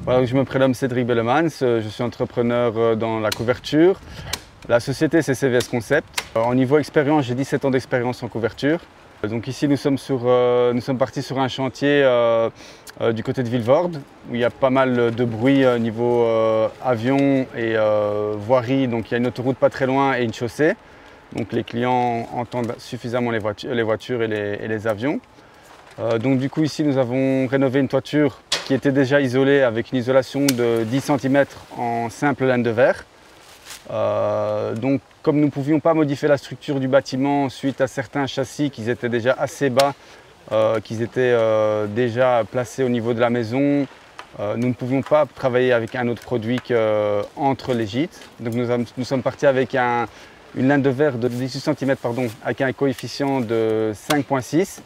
Voilà, je me prénomme Cédric Bellemans, je suis entrepreneur dans la couverture. La société c'est CVS Concept. Au niveau expérience, j'ai 17 ans d'expérience en couverture. Donc ici nous sommes partis sur un chantier du côté de Vilvoorde où il y a pas mal de bruit niveau avion et voirie. Donc il y a une autoroute pas très loin et une chaussée. Donc les clients entendent suffisamment les voitures et les avions. Donc du coup ici nous avons rénové une toiture qui était déjà isolée avec une isolation de 10 cm en simple laine de verre. Donc comme nous ne pouvions pas modifier la structure du bâtiment suite à certains châssis qui étaient déjà assez bas, qui étaient déjà placés au niveau de la maison, nous ne pouvions pas travailler avec un autre produit qu'entre les gîtes. Donc nous sommes partis avec une laine de verre de 18 cm avec un coefficient de 5,6.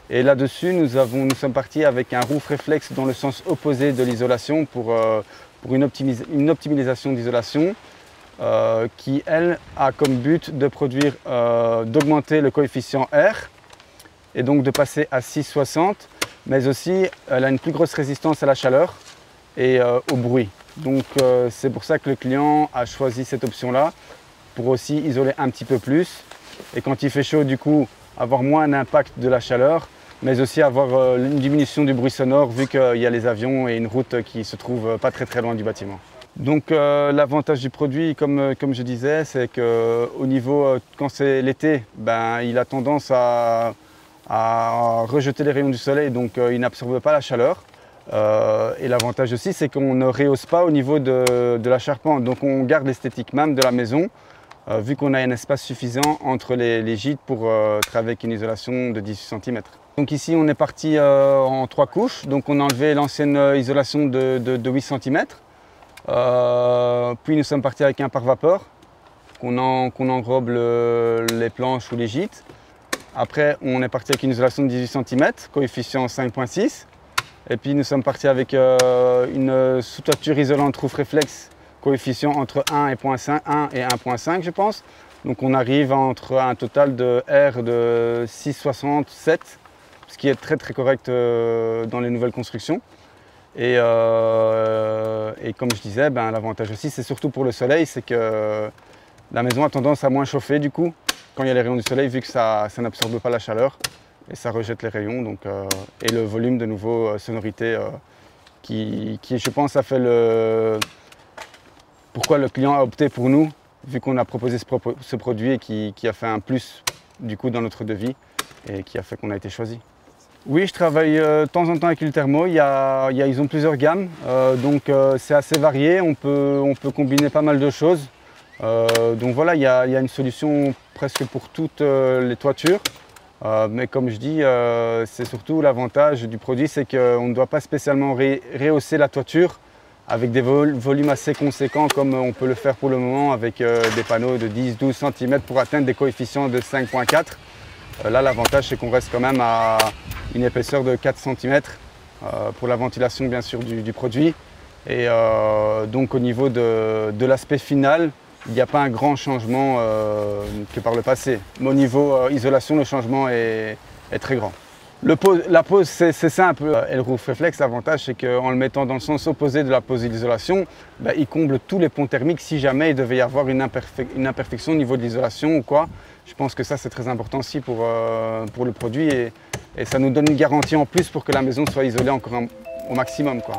Et là-dessus, nous sommes partis avec un roof reflex dans le sens opposé de l'isolation pour une optimisation d'isolation qui, elle, a comme but de d'augmenter le coefficient R et donc de passer à 6,60, mais aussi elle a une plus grosse résistance à la chaleur et au bruit. Donc c'est pour ça que le client a choisi cette option-là pour aussi isoler un petit peu plus et quand il fait chaud, du coup, avoir moins d'impact de la chaleur, mais aussi avoir une diminution du bruit sonore vu qu'il y a les avions et une route qui ne se trouve pas très loin du bâtiment. Donc l'avantage du produit, comme je disais, c'est qu'au niveau, quand c'est l'été, il a tendance à rejeter les rayons du soleil, donc il n'absorbe pas la chaleur. Et l'avantage aussi, c'est qu'on ne rehausse pas au niveau de la charpente, donc on garde l'esthétique même de la maison, vu qu'on a un espace suffisant entre les gîtes pour travailler avec une isolation de 18 cm. Donc ici on est parti en 3 couches, donc on a enlevé l'ancienne isolation de 8 cm. Puis nous sommes partis avec un pare-vapeur qu'on enrobe les planches ou les gîtes. Après on est parti avec une isolation de 18 cm, coefficient 5,6. Et puis nous sommes partis avec une sous-toiture isolante roof reflex, coefficient entre 1 et 1,5 je pense. Donc on arrive entre un total de R de 6,67, ce qui est très correct dans les nouvelles constructions. Et comme je disais, l'avantage aussi c'est surtout pour le soleil, c'est que la maison a tendance à moins chauffer du coup quand il y a les rayons du soleil vu que ça n'absorbe pas la chaleur et ça rejette les rayons. Donc, et le volume de nouveau sonorité qui je pense a fait pourquoi le client a opté pour nous vu qu'on a proposé ce produit et qui a fait un plus du coup dans notre devis et qui a fait qu'on a été choisi. Oui, je travaille de temps en temps avec Ulthermo. Ils ont plusieurs gammes, donc c'est assez varié. On peut combiner pas mal de choses. Donc voilà, il y a une solution presque pour toutes les toitures. Mais comme je dis, c'est surtout l'avantage du produit, c'est qu'on ne doit pas spécialement rehausser la toiture avec des volumes assez conséquents comme on peut le faire pour le moment avec des panneaux de 10-12 cm pour atteindre des coefficients de 5,4. Là, l'avantage, c'est qu'on reste quand même à une épaisseur de 4 cm pour la ventilation, bien sûr, du produit. Et donc, au niveau de l'aspect final, il n'y a pas un grand changement que par le passé. Mais au niveau isolation, le changement est très grand. La pose, c'est simple. Et le roof reflex, l'avantage, c'est qu'en le mettant dans le sens opposé de la pose d'isolation, il comble tous les ponts thermiques si jamais il devait y avoir une imperfection au niveau de l'isolation ou quoi. Je pense que ça, c'est très important aussi pour le produit et ça nous donne une garantie en plus pour que la maison soit isolée encore au maximum, quoi.